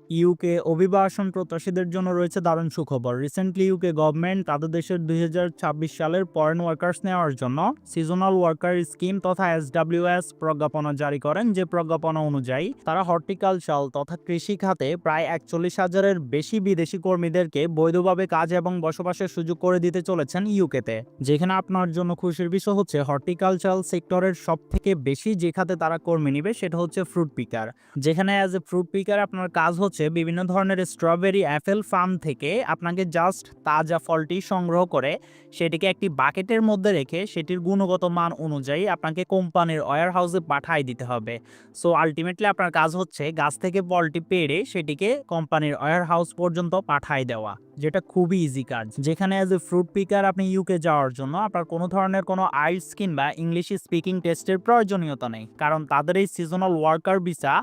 UK অভিবাসন প্রত্যাশীদের জন্য রয়েছে দারুণ সুখবর। রিসেন্টলি ইউকে গভর্নমেন্ট তাদের দেশের 2026 সালের ফরেন ওয়ার্কার্স নেওয়ার জন্য সিজনাল ওয়ার্কার স্কিম তথা এসডব্লিউএস প্রজ্ঞাপনা জারি করেন। যে প্রজ্ঞাপনা অনুযায়ী তারা হর্টিকালচার তথা কৃষি খাতে প্রায় 41,000-এর বেশি বিদেশি কর্মীদেরকে বৈধভাবে কাজ এবং বসবাসের সুযোগ করে দিতে চলেছেন ইউকেতে। যেখানে আপনার জন্য খুশির বিষয় হচ্ছে হর্টিকালচার সেক্টরের সব থেকে বেশি যে খাতে তারা কর্মী নিবে সেটা হচ্ছে ফ্রুট পিকার। যেখানে অ্যাজ এ ফ্রুট পিকার আপনার কাজ হচ্ছে বিভিন্ন ধরনের স্ট্রবেরি অ্যাপেল ফার্ম থেকে আপনাকে জাস্ট তাজা ফলটি সংগ্রহ করে সেটিকে একটি বাকেটের মধ্যে রেখে সেটির গুণগত মান অনুযায়ী আপনাকে কোম্পানির ওয়্যার হাউসে পাঠিয়ে দিতে হবে। সো আলটিমেটলি আপনার কাজ হচ্ছে গাছ থেকে ফলটি পেড়ে সেটিকে কোম্পানির ওয়্যার হাউস পর্যন্ত পাঠিয়ে দেওয়া, যেটা খুবই ইজি কাজ। যেখানে অ্যাজ এ ফ্রুট পিকার আপনি ইউকে যাওয়ার জন্য আপনার কোনো ধরনের কোনো আইএলটিএস কিংবা ইংলিশ স্পিকিং টেস্টের প্রয়োজনীয়তা নেই, কারণ তাদের এই সিজনাল ওয়ার্কার ভিসা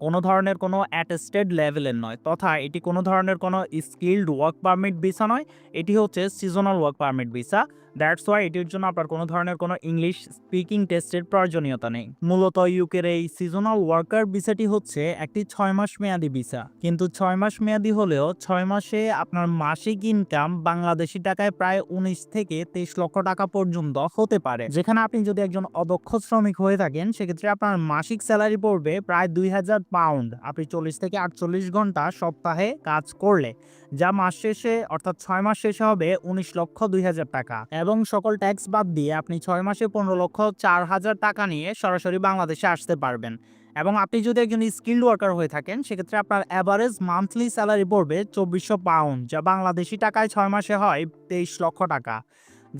কোনো ধরনের কোনো অ্যাটেস্টেড লেভেলের নয়, তথা এটি কোনো ধরনের কোনো স্কিল্ড ওয়ার্ক পারমিট ভিসা নয়। এটি হচ্ছে seasonal work permit visa. That's why এটির জন্য আপনার কোনো ধরনের কোনো ইংলিশ স্পিকিং টেস্টের প্রয়োজনীয়তা নেই। মূলত ইউকের এই সিজনাল ওয়ার্কার ভিসাটি হচ্ছে একটি 6 মাস মেয়াদি ভিসা, কিন্তু 6 মাস মেয়াদি হলেও 6 মাসে আপনার মাসিক ইনকাম বাংলাদেশি টাকায় প্রায় 19 থেকে 23 লক্ষ টাকা পর্যন্ত হতে পারে। যেখানে আপনি যদি একজন অদক্ষ শ্রমিক হয়ে থাকেন সেক্ষেত্রে আপনার মাসিক স্যালারি পড়বে প্রায় 2000 পাউন্ড আপনি 40 থেকে 48 ঘন্টা সপ্তাহে কাজ করলে, যা মাস শেষে অর্থাৎ 6 মাস শেষে হবে 19,02,000 টাকা। এবং সকল ট্যাক্স বাদ দিয়ে আপনি 6 মাসে 15,04,000 টাকা নিয়ে সরাসরি বাংলাদেশে আসতে পারবেন। এবং আপনি যদি একজন স্কিল্ড ওয়ার্কার হয়ে থাকেন সেক্ষেত্রে আপনার অ্যাভারেজ মান্থলি স্যালারি পড়বে 2400 পাউন্ড, যা বাংলাদেশি টাকায় 6 মাসে হয় 23 লক্ষ টাকা,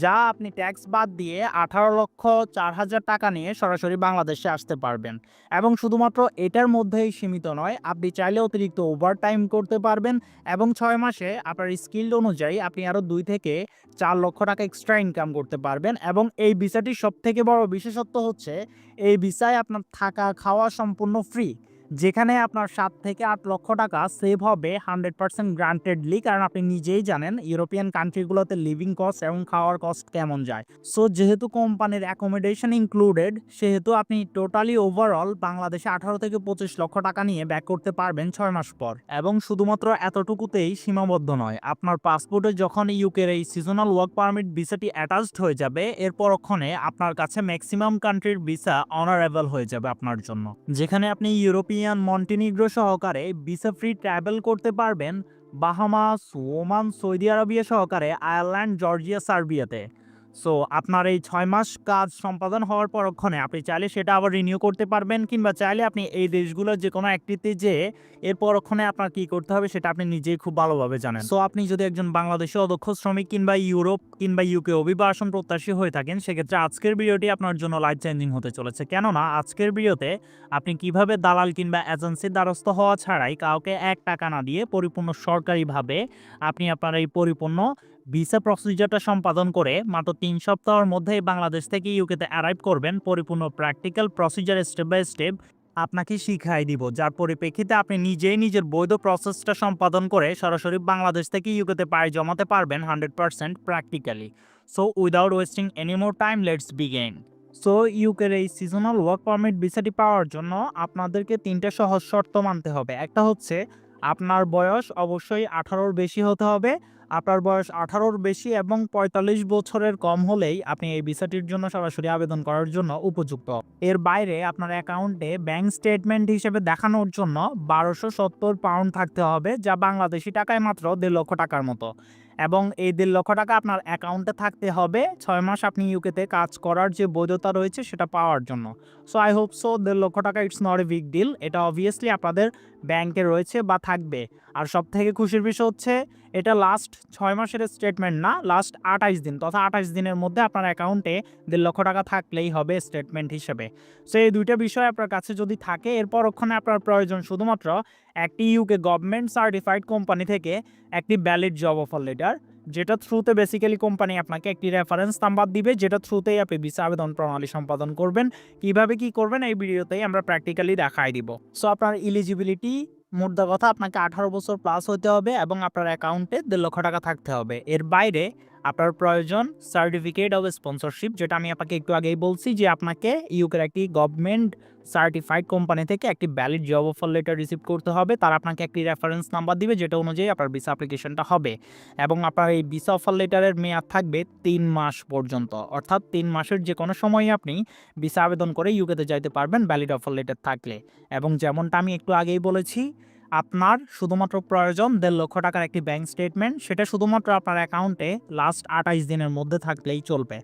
যা আপনি ট্যাক্স বাদ দিয়ে 18,04,000 টাকা নিয়ে সরাসরি বাংলাদেশে আসতে পারবেন। এবং শুধুমাত্র এটার মধ্যেই সীমিত নয়, আপনি চাইলে অতিরিক্ত ওভারটাইম করতে পারবেন এবং 6 মাসে আপনার স্কিল অনুযায়ী আপনি আরও 2 থেকে 4 লক্ষ টাকা এক্সট্রা ইনকাম করতে পারবেন। এবং এই ভিসাটির সবথেকে বড় বিশেষত্ব হচ্ছে এই ভিসায় আপনার থাকা খাওয়া সম্পূর্ণ ফ্রি, যেখানে আপনার 7 থেকে 8 লক্ষ টাকা সেভ হবে 100% গ্রান্টেডলি, কারণ আপনি নিজেই জানেন ইউরোপিয়ান কান্ট্রিগুলোতে লিভিং কস্ট এবং খাওয়ার কস্ট কেমন যায়। সো যেহেতু কোম্পানির অ্যাকোমোডেশন ইনক্লুডেড সেহেতু আপনি টোটালি ওভারঅল বাংলাদেশে 18 থেকে 25 লক্ষ টাকা নিয়ে ব্যাক করতে পারবেন 6 মাস পর। এবং শুধুমাত্র এতটুকুতেই সীমাবদ্ধ নয়, আপনার পাসপোর্টে যখন ইউকের এই সিজনাল ওয়ার্ক পারমিট ভিসাটি অ্যাটাচড হয়ে যাবে এর পরক্ষণে আপনার কাছে ম্যাক্সিমাম কান্ট্রির ভিসা অনারেবল হয়ে যাবে আপনার জন্য, যেখানে আপনি ইউরোপিয়ান মন্টিনিগ্রো সহকারে ভিসা ফ্রি ট্রাভেল করতে পারবেন বাহামাস, ওমান, সৌদি আরবিয়া সহকারে আয়ারল্যান্ড, জর্জিয়া, সার্বিয়াতে। সো আপনার এই 6 মাস কাজ সম্পাদন হওয়ার পরক্ষণে আপনি চাইলে সেটা আবার রিনিউ করতে পারবেন, কিংবা চাইলে আপনি এই দেশগুলোর যে কোনো একটিতে যেয়ে এর পরক্ষণে আপনার কি করতে হবে সেটা আপনি নিজেই খুব ভালোভাবে জানেন। সো আপনি যদি একজন বাংলাদেশি অদক্ষ শ্রমিক কিংবা ইউরোপ কিংবা ইউকে অভিবাসন প্রত্যাশী হয়ে থাকেন সেক্ষেত্রে আজকের ভিডিওটি আপনার জন্য লাইফ চেঞ্জিং হতে চলেছে। কেননা আজকের ভিডিওতে আপনি কিভাবে দালাল কিংবা এজেন্সির দ্বারস্থ হওয়া ছাড়াই কাউকে 1 টাকা না দিয়ে পরিপূর্ণ সরকারিভাবে আপনি আপনার এই পরিপূর্ণ ভিসা প্রসিজারটা সম্পাদন করে মাত্র 3 সপ্তাহের মধ্যেই বাংলাদেশ থেকে ইউকেতে অ্যারাইভ করবেন। পরিপূর্ণ practical procedure step by step আপনাকে শিখাই দিব, যার পরিপ্রেক্ষিতে আপনি নিজেই নিজের বৈধ প্রসেসটা সম্পাদন করে সরাসরি বাংলাদেশ থেকে ইউকেতে পাড়ি জমাতে পারবেন 100% practically. So without wasting any more time, let's begin. So ইউকের এই সিজনাল ওয়ার্ক পারমিট ভিসাটি পাওয়ার জন্য আপনাদেরকে 3টে সহজ শর্ত মানতে হবে। একটা হচ্ছে আপনার বয়স অবশ্যই 18-র বেশি হতে হবে। আপনার বয়স 18-র বেশি এবং 45 বছরের কম হলেই আপনি এই ভিসাটির জন্য সরাসরি আবেদন করার জন্য উপযুক্ত। এর বাইরে আপনার অ্যাকাউন্টে ব্যাংক স্টেটমেন্ট হিসেবে দেখানোর জন্য 1270 পাউন্ড থাকতে হবে, যা বাংলাদেশি টাকায় মাত্র 1.5 লক্ষ টাকার মতো। এবং এই 1.5 লক্ষ টাকা আপনার অ্যাকাউন্টে থাকতে হবে 6 মাস আপনি ইউকেতে কাজ করার যে বৈধতা রয়েছে সেটা পাওয়ার জন্য। সো আই হোপ সো 1.5 লক্ষ টাকা it's not a big deal, এটা অবভিয়াসলি আপনাদের ব্যাংকে রয়েছে বা থাকবে। আর সবথেকে খুশির বিষয় হচ্ছে এটা লাস্ট 6 মাসের স্টেটমেন্ট না, লাস্ট 28 দিন তথা 28 দিনের মধ্যে আপনার অ্যাকাউন্টে 1.5 লক্ষ টাকা থাকলেই হবে স্টেটমেন্ট হিসেবে। সো এই দুইটা বিষয় আপনার কাছে যদি থাকে এর পরক্ষণে আপনার প্রয়োজন শুধুমাত্র একটি ইউকে গভর্নমেন্ট সার্টিফাইড কোম্পানি থেকে একটি ভ্যালিড জব অফার লেটার, যেটা থ্রুতে বেসিক্যালি কোম্পানি আপনাকে একটি রেফারেন্স নাম্বার দিবে, যেটা থ্রুতেই আপনি ভিসা আবেদন প্রণালী সম্পাদন করবেন। কিভাবে কি করবেন এই ভিডিওতেই আমরা প্র্যাকটিক্যালি দেখাই দিব। সো আপনার ইলিজিবিলিটি মোদ্দা কথা আপনাকে 18 বছর প্লাস হতে হবে এবং আপনার অ্যাকাউন্টে 1.5 লক্ষ টাকা থাকতে হবে। এর বাইরে আপনার প্রয়োজন সার্টিফিকেট অফ স্পন্সরশিপ, যেটা আমি আপনাকে একটু আগেই বলছি যে আপনাকে ইউকের একটি গভর্নমেন্ট সার্টিফাইড কোম্পানি থেকে একটি valid job offer letter receive করতে হবে। তারা আপনাকে একটি রেফারেন্স নাম্বার দিবে, যেটা অনুযায়ী আপনার ভিসা অ্যাপ্লিকেশনটা হবে। এবং আপনার এই ভিসা অফার লেটারের মেয়াদ থাকবে 3 মাস পর্যন্ত, অর্থাৎ 3 মাসের যে কোনো সময় আপনি ভিসা আবেদন করে ইউকেতে যাইতে পারবেন ভ্যালিড অফার লেটার থাকলে। এবং যেমনটা আমি একটু আগেই বলেছি, আপনার শুধুমাত্র প্রয়োজন 1.5 লক্ষ টাকার একটি ব্যাংক স্টেটমেন্ট, সেটা শুধুমাত্র আপনার অ্যাকাউন্টে লাস্ট 28 দিনের মধ্যে থাকলেই চলবে।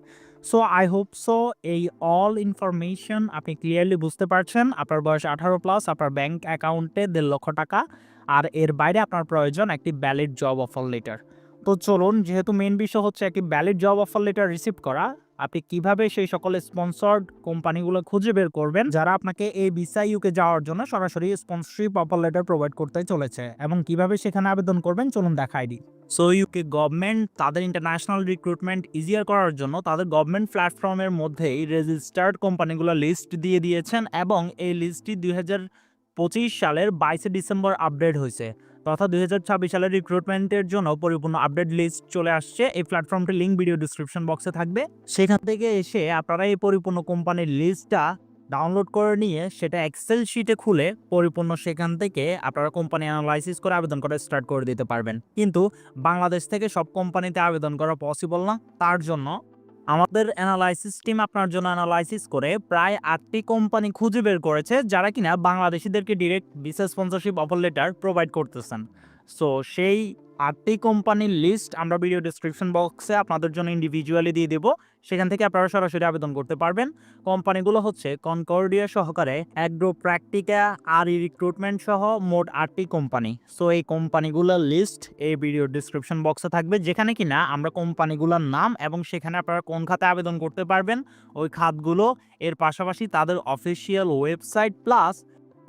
সো আই হোপ সো এই অল ইনফরমেশন আপনি ক্লিয়ারলি বুঝতে পারছেন। আপনার বয়স 18+, আপনার ব্যাংক অ্যাকাউন্টে 1.5 লক্ষ টাকা, আর এর বাইরে আপনার প্রয়োজন একটি ভ্যালিড জব অফার লেটার। তো চলুন, যেহেতু মেন বিষয় হচ্ছে একটি valid job offer letter receive করা, আপনি কিভাবে সেই সকল স্পন্সর্ড কোম্পানিগুলো খুঁজে বের করবেন যারা আপনাকে এই ভিসা ইউকে যাওয়ার জন্য সরাসরি স্পন্সরশিপ অফার লেটার প্রোভাইড করতে চলেছে, এবং কিভাবে সেখানে আবেদন করবেন চলুন দেখাই দিই। সো ইউকে গভর্নমেন্ট তাদের ইন্টারন্যাশনাল রিক্রুটমেন্ট ইজিয়ার করার জন্য তাদের গভর্নমেন্ট প্ল্যাটফর্মের মধ্যেই রেজিস্টার্ড কোম্পানিগুলো লিস্ট দিয়ে দিয়েছেন, এবং এই লিস্টটি 2025 সালের 22 ডিসেম্বর আপডেট হয়েছে। তথা 2026 সালের রিক্রুটমেন্টের জন্য পরিপূর্ণ আপডেট লিস্ট চলে আসছে। এই প্ল্যাটফর্মটির লিঙ্ক ভিডিও ডিসক্রিপশন বক্সে থাকবে, সেখান থেকে এসে আপনারা এই পরিপূর্ণ কোম্পানির লিস্টটা ডাউনলোড করে নিয়ে সেটা এক্সেল শিটে খুলে পরিপূর্ণ সেখান থেকে আপনারা কোম্পানি অ্যানালাইসিস করে আবেদন করা স্টার্ট করে দিতে পারবেন। কিন্তু বাংলাদেশ থেকে সব কোম্পানিতে আবেদন করা পসিবল না, তার জন্য আমাদের অ্যানালাইসিস টিম আপনার জন্য অ্যানালাইসিস করে প্রায় 8টি কোম্পানি খুঁজে বের করেছে যারা কিনা বাংলাদেশিদেরকে direct visa sponsorship offer letter provide করতেছেন। সো সেই 8টি কোম্পানির লিস্ট আমরা ভিডিও ডিসক্রিপশন বক্সে আপনাদের জন্য ইন্ডিভিজুয়ালি দিয়ে দেবো, সেখান থেকে আপনারা সরাসরি আবেদন করতে পারবেন। কোম্পানিগুলো হচ্ছে কনকর্ডিয়া সহকারে অ্যাগ্রো প্র্যাকটিকা আর রিক্রুটমেন্ট সহ মোট 8টি কোম্পানি। সো এই কোম্পানিগুলোর লিস্ট এই ভিডিও ডিসক্রিপশন বক্সে থাকবে, যেখানে কিনা আমরা কোম্পানিগুলোর নাম এবং সেখানে আপনারা কোন খাতে আবেদন করতে পারবেন ওই খাতগুলো, এর পাশাপাশি তাদের অফিসিয়াল ওয়েবসাইট প্লাস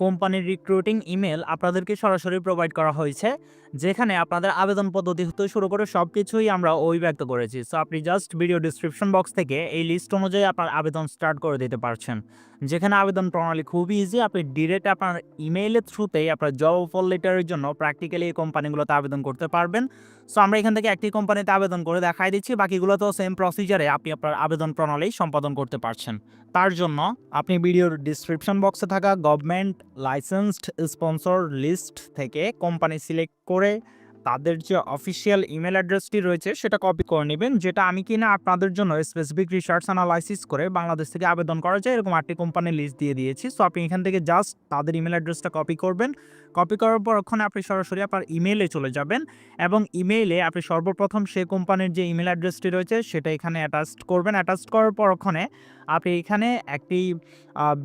কোম্পানির রিক্রুটিং ইমেল আপনাদেরকে সরাসরি প্রোভাইড করা হয়েছে, যেখানে আপনাদের আবেদন পদ্ধতি হতে শুরু করে সব কিছুই আমরা ব্যক্ত করেছি। সো আপনি জাস্ট ভিডিও ডিসক্রিপশন বক্স থেকে এই লিস্ট অনুযায়ী আপনার আবেদন স্টার্ট করে দিতে পারছেন, যেখানে আবেদন প্রণালী খুবই ইজি। আপনি ডিরেক্ট আপনার ইমেইলের থ্রুতেই আপনার জব অফার লেটারের জন্য প্র্যাকটিক্যালি এই কোম্পানিগুলোতে আবেদন করতে পারবেন। সো আমরা এখান থেকে একটি কোম্পানিতে আবেদন করে দেখাই দিচ্ছি, বাকিগুলো তো সেম প্রসিজারে আপনি আপনার আবেদন প্রণালী সম্পাদন করতে পারছেন। তার জন্য আপনি ভিডিওর ডিসক্রিপশন বক্সে থাকা গভর্নমেন্ট লাইসেন্সড স্পন্সর লিস্ট থেকে কোম্পানি সিলেক্ট করে তাদের যে অফিসিয়াল ইমেল অ্যাড্রেসটি রয়েছে সেটা কপি করে নেবেন, যেটা আমি কিনা আপনাদের জন্য স্পেসিফিক রিসার্চ অ্যানালাইসিস করে বাংলাদেশ থেকে আবেদন করা যায় এরকম 8টি কোম্পানির লিস্ট দিয়ে দিয়েছি। সো আপনি এখান থেকে জাস্ট তাদের ইমেল অ্যাড্রেসটা কপি করবেন। কপি করার পর ওখানে আপনি সরাসরি আপনার ইমেইলে চলে যাবেন, এবং ইমেইলে আপনি সর্বপ্রথম সেই কোম্পানির যে ইমেল অ্যাড্রেসটি রয়েছে সেটা এখানে অ্যাটাচ করবেন। অ্যাটাচ করার পর ওখানে আপনি এখানে একটি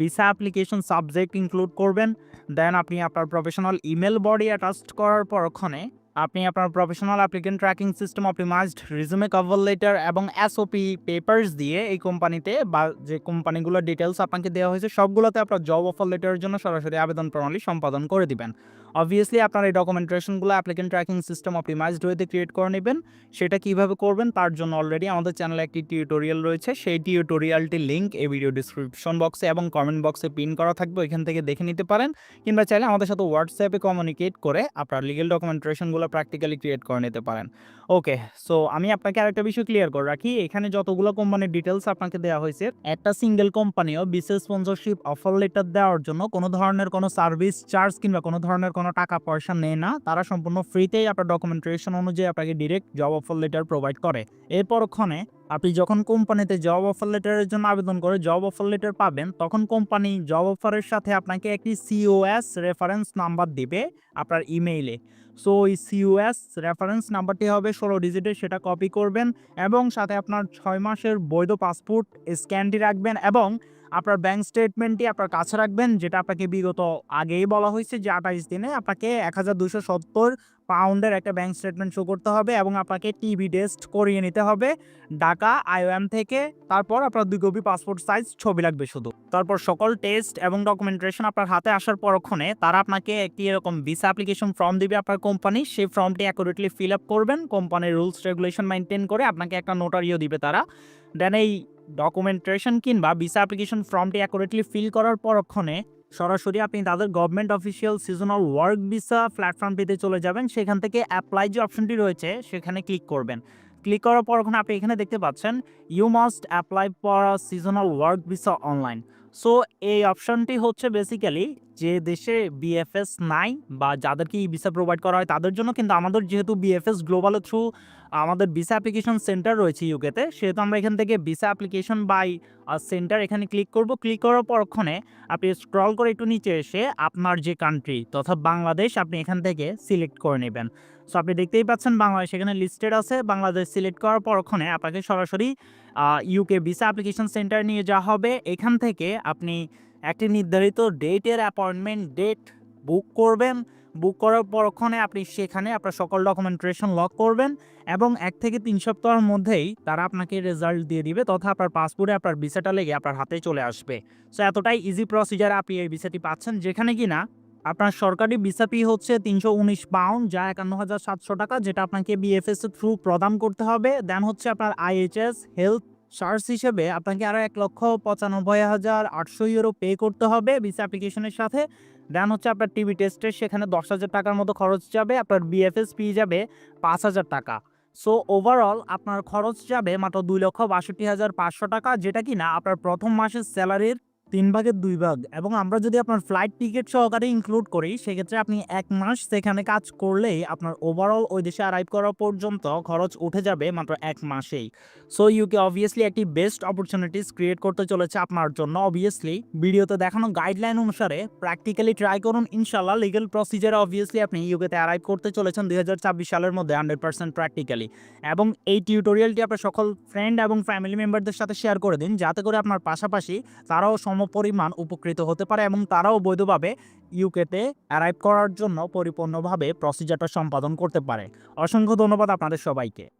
ভিসা অ্যাপ্লিকেশন সাবজেক্ট ইনক্লুড করবেন। দেন আপনি আপনার প্রফেশনাল ইমেল বডি অ্যাটাচ করার পর ওখানে আপনি আপনার professional applicant tracking system optimised রিজুমে cover letter এবং এসওপি পেপারস দিয়ে এই কোম্পানিতে বা যে কোম্পানিগুলোর ডিটেলস আপনাকে দেওয়া হয়েছে সবগুলোতে আপনার জব অফার লেটারের জন্য সরাসরি আবেদন প্রণালী সম্পাদন করে দিবেন। অবভিয়াসলি আপনার এই ডকুমেন্টেশনগুলো অ্যাপ্লিকেন্ট ট্র্যাকিং সিস্টেম অপটিমাইজড ওয়েতে ক্রিয়েট করে নেবেন। সেটা কিভাবে করবেন তার জন্য অলরেডি আমাদের চ্যানেলে একটি টিউটোরিয়াল রয়েছে, সেই টিউটোরিয়ালটির লিঙ্ক এই ভিডিও ডিসক্রিপশন বক্সে এবং কমেন্ট বক্সে পিন করা থাকবে, ওইখান থেকে দেখে নিতে পারেন, কিংবা চাইলে আমাদের সাথে হোয়াটসঅ্যাপে কমিউনিকেট করে আপনার লিগেল ডকুমেন্টেশনগুলো প্র্যাকটিক্যালি ক্রিয়েট করে নিতে পারেন। ওকে, সো আমি আপনাকে আরেকটা বিষয় ক্লিয়ার করে রাখি, এখানে যতগুলো কোম্পানির ডিটেলস আপনাকে দেওয়া হয়েছে একটা সিঙ্গেল কোম্পানিও বিশেষ স্পন্সরশিপ অফার লেটার দেওয়ার জন্য কোনো ধরনের কোনো সার্ভিস চার্জ কিংবা কোনো ধরনের কোনো টাকা পয়সা নেয় না। তারা সম্পূর্ণ ফ্রিতেই আপনার ডকুমেন্টেশন অনুযায়ী আপনাকে direct job offer letter provide করে। এরপর ওখানে আপনি যখন কোম্পানিতে জব অফার লেটারের জন্য আবেদন করে জব অফার লেটার পাবেন, তখন কোম্পানি জব অফারের সাথে আপনাকে একটি সিওএস রেফারেন্স নাম্বার দিবে আপনার ইমেইলে। সো ওই সিওএস রেফারেন্স নাম্বারটি হবে 16 ডিজিটের, সেটা কপি করবেন এবং সাথে আপনার 6 মাসের বৈধ পাসপোর্ট স্ক্যানটি রাখবেন এবং আপনার ব্যাংক স্টেটমেন্টটি আপনার কাছে রাখবেন, যেটা আপনাকে বিগত আগেই বলা হয়েছে যে 28 দিনে আপনাকে 1270 পাউন্ডের একটা ব্যাংক স্টেটমেন্ট শো করতে হবে এবং আপনাকে টিবি টেস্ট করিয়ে নিতে হবে ঢাকা আইওএম থেকে। তারপর আপনার 2 কপি পাসপোর্ট সাইজ ছবি লাগবে শুধু। তারপর সকল টেস্ট এবং ডকুমেন্টেশন আপনার হাতে আসার পরক্ষণে তারা আপনাকে একটি এরকম ভিসা অ্যাপ্লিকেশন ফর্ম দিবে আপনার কোম্পানি, সেই ফর্মটি অ্যাকুরেটলি ফিল আপ করবেন, কোম্পানির রুলস রেগুলেশন মেনটেন করে আপনাকে একটা নোটারিও দিবে তারা। দেন এই ডকুমেন্টেশন কিংবা ভিসা অ্যাপ্লিকেশন ফর্মটি অ্যাকুরেটলি ফিল করার পরক্ষণে সরাসরি আপনি তাদের government official seasonal work visa প্ল্যাটফর্মটিতে চলে যাবেন, সেখান থেকে অ্যাপ্লাই যে অপশনটি রয়েছে সেখানে ক্লিক করবেন। ক্লিক করার পর ওখানে আপনি এখানে দেখতে পাচ্ছেন you must apply for seasonal work visa online. So এই অপশনটি হচ্ছে বেসিক্যালি যে দেশে বিএফএস নাই বা যাদেরকে ই ভিসা প্রোভাইড করা হয় তাদের জন্য, কিন্তু আমাদের যেহেতু বিএফএস গ্লোবালের থ্রু আমাদের ভিসা অ্যাপ্লিকেশন সেন্টার রয়েছে ইউকেতে, সেহেতু আমরা এখান থেকে ভিসা অ্যাপ্লিকেশন বাই সেন্টার এখানে ক্লিক করব। ক্লিক করার পর ওখানে আপনি স্ক্রল করে একটু নিচে এসে আপনার যে কান্ট্রি তথা বাংলাদেশ আপনি এখান থেকে সিলেক্ট করে নেবেন। সো আপনি দেখতেই পাচ্ছেন বাংলাদেশ এখানে লিস্টেড আছে। বাংলাদেশ সিলেক্ট করার পর ওখানে আপনাকে সরাসরি ইউকে ভিসা অ্যাপ্লিকেশন সেন্টার নিয়ে যাওয়া হবে। এখান থেকে আপনি একটি নির্ধারিত ডেটের অ্যাপয়েন্টমেন্ট ডেট বুক করবেন। বুক করার পর ওখানে আপনি সেখানে আপনার সকল ডকুমেন্টেশন লক করবেন এবং 1 থেকে 3 সপ্তাহের মধ্যেই তারা আপনাকে রেজাল্ট দিয়ে দিবে তথা আপনার পাসপোর্টে আপনার ভিসাটা লেগে আপনার হাতে চলে আসবে। সো এতটাই ইজি প্রসিজারে আপনি এই ভিসাটি পাচ্ছেন, যেখানে কিনা আপনার সরকারি ভিসা ফি হচ্ছে ৩১৯ পাউন্ড, যা ৫১,৭০০ টাকা, যেটা আপনাকে বিএফএস এর থ্রু প্রদান করতে হবে। দেন হচ্ছে আপনার আইএইচএস হেলথ চার্জ হিসেবে আপনাকে আরও ১,৯৫,৮০০ ইউরো পে করতে হবে ভিসা অ্যাপ্লিকেশনের সাথে। দেন হচ্ছে আপনার টিবি টেস্টের সেখানে ১০,০০০ টাকার মতো খরচ যাবে। আপনার বিএফএস ফি যাবে ৫,০০০ টাকা। সো ওভারঅল আপনার খরচ যাবে মাত্র ২,৬২,৫০০ টাকা, যেটা কিনা আপনার প্রথম মাসের স্যালারির ৩ ভাগের ২ ভাগ। এবং আমরা যদি আপনার ফ্লাইট টিকিট সহকারে ইনক্লুড করি সেক্ষেত্রে আপনি ১ মাস সেখানে কাজ করলেই আপনার ওভারঅল ওই দেশে অ্যারাইভ করা পর্যন্ত খরচ উঠে যাবে মাত্র ১ মাসেই। সো ইউকে অবভিয়াসলি একটি বেস্ট অপরচুনিটিস ক্রিয়েট করতে চলেছে আপনার জন্য। অবভিয়াসলি ভিডিওতে দেখানো গাইডলাইন অনুসারে প্র্যাকটিক্যালি ট্রাই করুন, ইনশাল্লাহ লিগ্যাল প্রসিজারে অবভিয়াসলি আপনি ইউকেতে অ্যারাইভ করতে চলেছেন ২০২৬ সালের মধ্যে 100% প্র্যাকটিক্যালি। এবং এই টিউটোরিয়ালটি আপনার সকল ফ্রেন্ড এবং ফ্যামিলি মেম্বারদের সাথে শেয়ার করে দিন, যাতে করে আপনার পাশাপাশি তারাও সমপরিমাণ উপকৃত হতে পারে এবং তারাও বৈধভাবে ইউকেতে অ্যারাইভ করার জন্য পরিপূর্ণভাবে প্রসিজারটা সম্পাদন করতে পারে। অসংখ্য ধন্যবাদ আপনাদের সবাইকে।